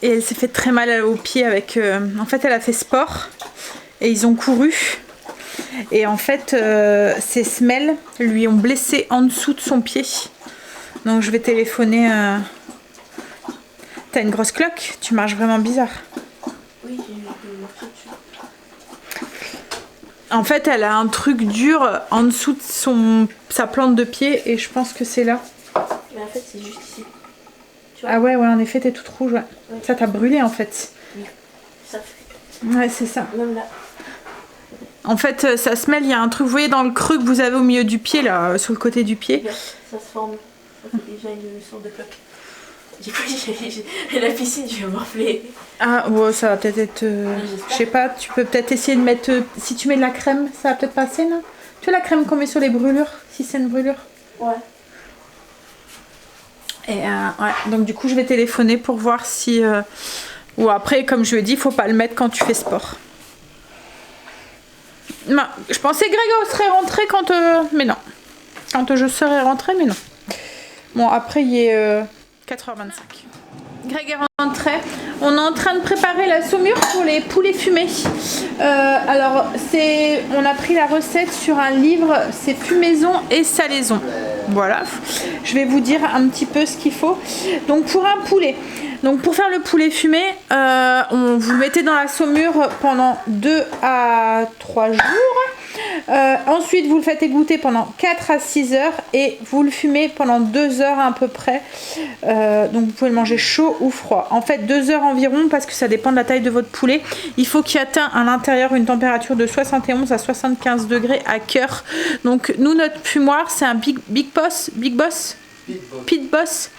Et elle s'est fait très mal aux pieds avec... En fait, elle a fait sport. Et ils ont couru. Et en fait, ces semelles lui ont blessé en dessous de son pied. Donc je vais téléphoner. T'as une grosse cloque? Tu marches vraiment bizarre. Oui, j'ai une morceau dessus. En fait, elle a un truc dur en dessous de sa plante de pied. Et je pense que c'est là. Mais en fait, c'est juste ici. Tu vois? Ah ouais, en effet, t'es toute rouge. Ouais. Ouais. Ça t'a brûlé en fait. Oui, ça fait. Ouais, c'est ça. Même là. En fait, ça se mêle, il y a un truc, vous voyez, dans le creux que vous avez au milieu du pied, là, sur le côté du pied. Ça se forme. On fait déjà une leçon de cloque. Du coup, la piscine, je vais m'enfler. Ah, bon, ça va peut-être être... je sais pas, tu peux peut-être essayer de mettre... si tu mets de la crème, ça va peut-être passer, non? Tu vois la crème qu'on met sur les brûlures, si c'est une brûlure? Ouais. Et ouais, donc du coup, je vais téléphoner pour voir si... ou après, comme je lui ai dit, il faut pas le mettre quand tu fais sport. Non, je pensais que Greg serait rentré quand... mais non. Quand je serais rentrée, mais non. Bon, après, il est 4h25. Greg est rentré. On est en train de préparer la saumure pour les poulets fumés. Alors, on a pris la recette sur un livre. C'est fumaison et salaison. Voilà. Je vais vous dire un petit peu ce qu'il faut. Donc, pour un poulet... Donc pour faire le poulet fumé, vous le mettez dans la saumure pendant 2 à 3 jours. Ensuite, vous le faites égoutter pendant 4 à 6 heures et vous le fumez pendant 2 heures à peu près. Donc vous pouvez le manger chaud ou froid. En fait, 2 heures environ parce que ça dépend de la taille de votre poulet. Il faut qu'il atteigne à l'intérieur une température de 71 à 75 degrés à cœur. Donc nous, notre fumoir, c'est un Big Boss. Pit Boss.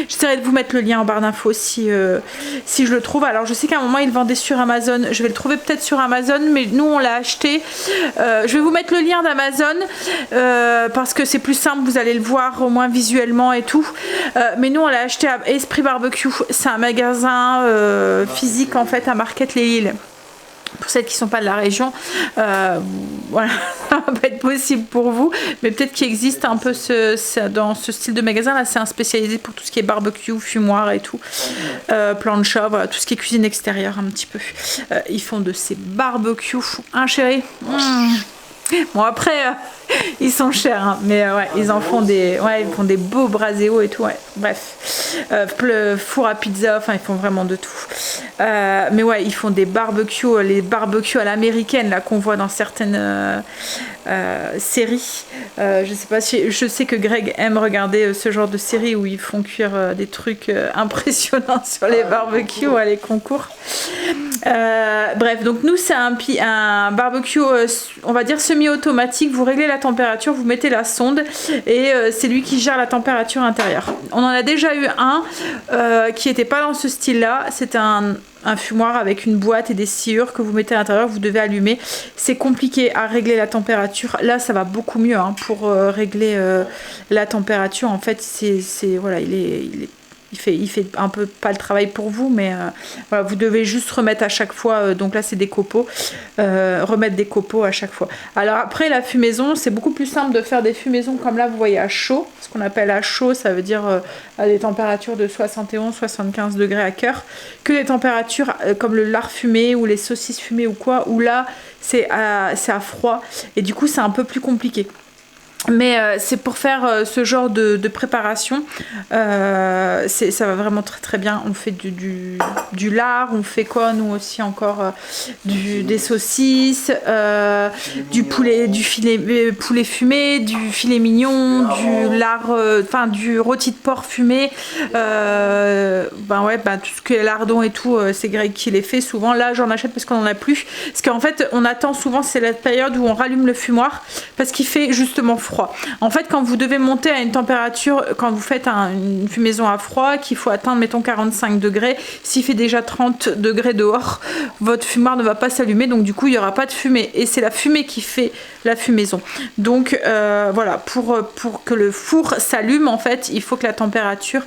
J'essaierai de vous mettre le lien en barre d'infos si je le trouve. Alors je sais qu'à un moment il vendait sur Amazon. Je vais le trouver peut-être sur Amazon, mais nous on l'a acheté. Je vais vous mettre le lien d'Amazon parce que c'est plus simple. Vous allez le voir au moins visuellement et tout. Mais nous on l'a acheté à Esprit Barbecue. C'est un magasin physique en fait à Marquette-les-Îles. Pour celles qui ne sont pas de la région, voilà, ça va pas être possible pour vous, mais peut-être qu'il existe un peu dans ce style de magasin. Là, c'est un spécialisé pour tout ce qui est barbecue, fumoir et tout, plancha, voilà, tout ce qui est cuisine extérieure un petit peu. Ils font de ces barbecues, hein, chérie? Bon, après, ils sont chers, hein, mais ouais, ils font des beaux braséos et tout, ouais. Bref, four à pizza, enfin, ils font vraiment de tout. Mais ouais, ils font des barbecues, les barbecues à l'américaine, là, qu'on voit dans certaines séries. Je sais pas si, je sais que Greg aime regarder ce genre de séries où ils font cuire des trucs impressionnants sur les barbecues, ouais, les concours. Bref, donc nous, c'est un barbecue, on va dire semi-automatique. Vous réglez la température, vous mettez la sonde et c'est lui qui gère la température intérieure. On en a déjà eu un qui n'était pas dans ce style-là. C'était un fumoir avec une boîte et des sciures que vous mettez à l'intérieur, vous devez allumer. C'est compliqué à régler la température. Là, ça va beaucoup mieux hein, pour régler la température. En fait, voilà, il fait un peu pas le travail pour vous, mais voilà, vous devez juste remettre à chaque fois, donc là c'est des copeaux, remettre des copeaux à chaque fois. Alors après la fumaison, c'est beaucoup plus simple de faire des fumaisons comme là vous voyez à chaud, ce qu'on appelle à chaud, ça veut dire à des températures de 71-75 degrés à cœur, que des températures comme le lard fumé ou les saucisses fumées ou quoi, où là c'est à froid et du coup c'est un peu plus compliqué. Mais c'est pour faire ce genre de préparation, ça va vraiment très très bien. On fait du lard, on fait quoi nous aussi encore des saucisses, du poulet fumé, du filet mignon, du lard, enfin du rôti de porc fumé, tout ce qui est lardon et tout, c'est Greg qui les fait souvent. Là j'en achète parce qu'on en a plus, parce qu'en fait on attend souvent, c'est la période où on rallume le fumoir parce qu'il fait justement froid. En fait, quand vous devez monter à une température, quand vous faites une fumaison à froid, qu'il faut atteindre, mettons, 45 degrés, s'il fait déjà 30 degrés dehors, votre fumoir ne va pas s'allumer, donc du coup, il n'y aura pas de fumée. Et c'est la fumée qui fait la fumaison. Donc, voilà, pour que le four s'allume, en fait, il faut que la température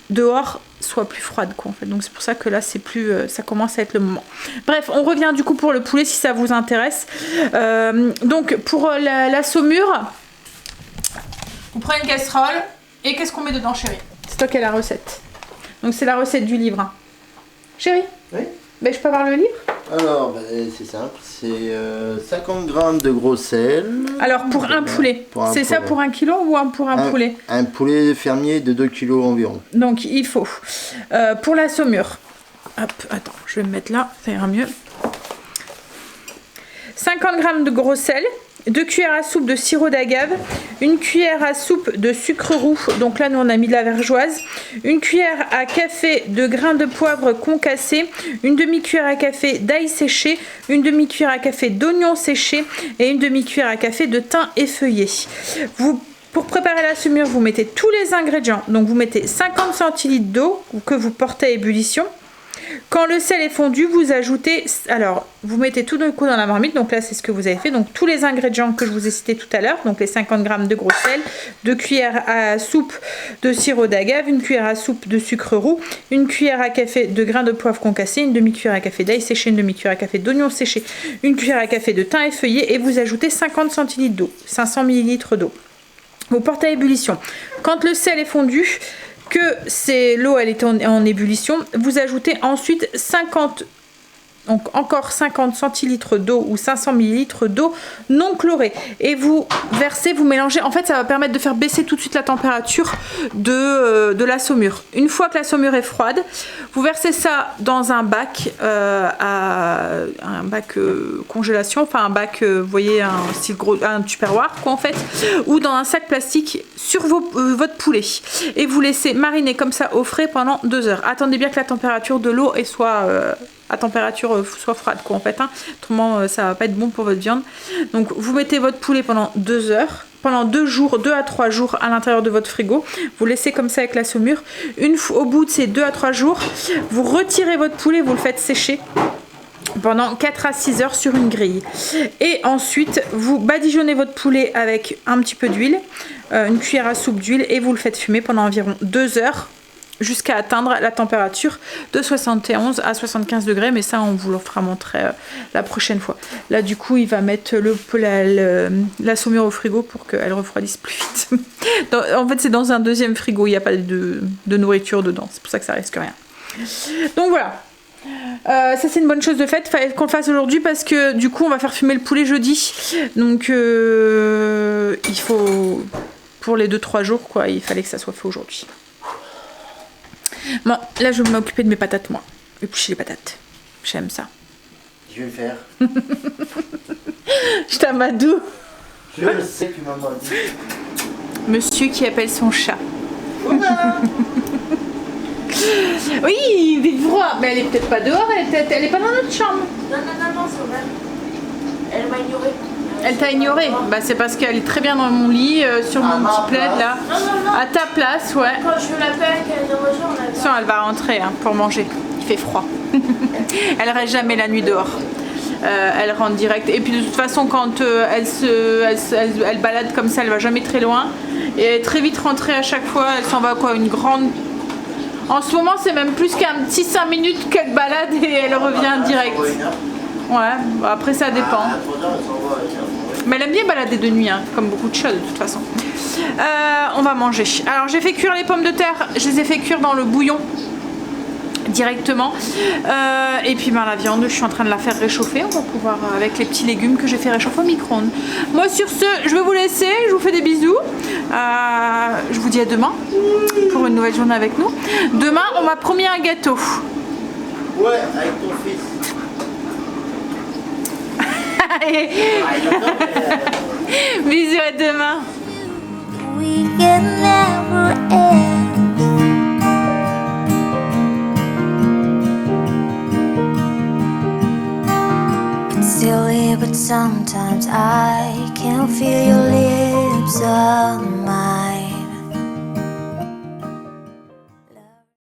dehors soit plus froide quoi en fait, donc c'est pour ça que là c'est plus ça commence à être le moment. Bref, on revient du coup pour le poulet si ça vous intéresse. Donc pour la saumure, vous prenez une casserole et qu'est-ce qu'on met dedans chérie? C'est toi qui as la recette, donc c'est la recette du livre hein. Chérie? Oui. Ben, je peux avoir le livre? Alors, c'est simple, c'est 50 grammes de gros sel. Alors, pour un poulet, c'est ça pour 1 kilo ou pour un poulet? Un poulet fermier de 2 kg environ. Donc, il faut, pour la saumure, hop, attends, je vais me mettre là, ça ira mieux. 50 grammes de gros sel, 2 cuillères à soupe de sirop d'agave, 1 cuillère à soupe de sucre roux, donc là nous on a mis de la vergeoise, 1 cuillère à café de grains de poivre concassés, 1 demi-cuillère à café d'ail séché, 1 demi-cuillère à café d'oignon séché et 1 demi-cuillère à café de thym effeuillé. Vous Pour préparer la saumure, vous mettez tous les ingrédients. Donc vous mettez 50 centilitres d'eau que vous portez à ébullition. Quand le sel est fondu, vous ajoutez, alors vous mettez tout d'un coup dans la marmite, donc là c'est ce que vous avez fait, donc tous les ingrédients que je vous ai cités tout à l'heure, donc les 50 g de gros sel, 2 cuillères à soupe de sirop d'agave, 1 cuillère à soupe de sucre roux, 1 cuillère à café de grains de poivre concassés, 1 demi-cuillère à café d'ail séché, 1 demi-cuillère à café d'oignon séché, 1 cuillère à café de thym effeuillé et vous ajoutez 50 centilitres d'eau, 500 ml d'eau. Vous portez à ébullition. Quand le sel est fondu, que l'eau elle est en ébullition, vous ajoutez ensuite 50 centilitres d'eau ou 500 ml d'eau non chlorée et vous versez, vous mélangez. En fait, ça va permettre de faire baisser tout de suite la température de la saumure. Une fois que la saumure est froide, vous versez ça dans un bac congélation, enfin un bac, vous voyez, un style gros, un tupperware quoi en fait, ou dans un sac plastique sur votre poulet et vous laissez mariner comme ça au frais pendant 2 heures. Attendez bien que la température de l'eau soit à température soit froide quoi en fait, hein. Autrement ça va pas être bon pour votre viande. Donc vous mettez votre poulet pendant 2 heures, pendant 2 à 3 jours à l'intérieur de votre frigo, vous laissez comme ça avec la saumure. Au bout de ces 2 à 3 jours, vous retirez votre poulet, vous le faites sécher pendant 4 à 6 heures sur une grille et ensuite vous badigeonnez votre poulet avec un petit peu d'huile, 1 cuillère à soupe d'huile et vous le faites fumer pendant environ 2 heures jusqu'à atteindre la température de 71 à 75 degrés, mais ça on vous le fera montrer la prochaine fois. Là du coup il va mettre la saumure au frigo pour qu'elle refroidisse plus vite. En fait c'est dans un deuxième frigo, il n'y a pas de nourriture dedans, c'est pour ça que ça risque rien. Donc voilà. Ça c'est une bonne chose de fait, fallait qu'on le fasse aujourd'hui parce que du coup on va faire fumer le poulet jeudi, donc il faut, pour les 2-3 jours quoi, il fallait que ça soit fait aujourd'hui. Bon, là je vais m'occuper de mes patates moi, éplucher les patates, j'aime ça. Je vais le faire. Je t'amadou. Je le sais, tu m'as dit. Monsieur qui appelle son chat. Oui, vive froid, mais elle est peut-être pas dehors, elle est pas dans notre chambre. Non, c'est ouvert. Elle m'a ignoré. Elle t'a ignoré? Bah c'est parce qu'elle est très bien dans mon lit, sur mon petit plaid là. Non. À ta place, ouais. Quand je l'appelle, qu'elle est dans le jour, on a... Sinon elle va rentrer hein, pour manger. Il fait froid. Elle reste jamais la nuit dehors. Elle rentre direct. Et puis de toute façon quand elle balade comme ça, elle va jamais très loin. Et elle est très vite rentrée à chaque fois. Elle s'en va quoi, une grande... En ce moment c'est même plus qu'un petit 5 minutes qu'elle balade et elle revient direct. Ouais, bah après ça dépend. Mais elle aime bien balader de nuit, hein, comme beaucoup de chats de toute façon. On va manger. Alors j'ai fait cuire les pommes de terre, je les ai fait cuire dans le bouillon directement. Et puis ben, la viande, je suis en train de la faire réchauffer. On va pouvoir, avec les petits légumes que j'ai fait réchauffer au micro-ondes. Moi sur ce, je vais vous laisser. Je vous fais des bisous. Je vous dis à demain pour une nouvelle journée avec nous. Demain, on m'a promis un gâteau. Ouais, avec ton fils. Bisous, à demain. We can never end. It's silly, but sometimes I can feel your lips on mine.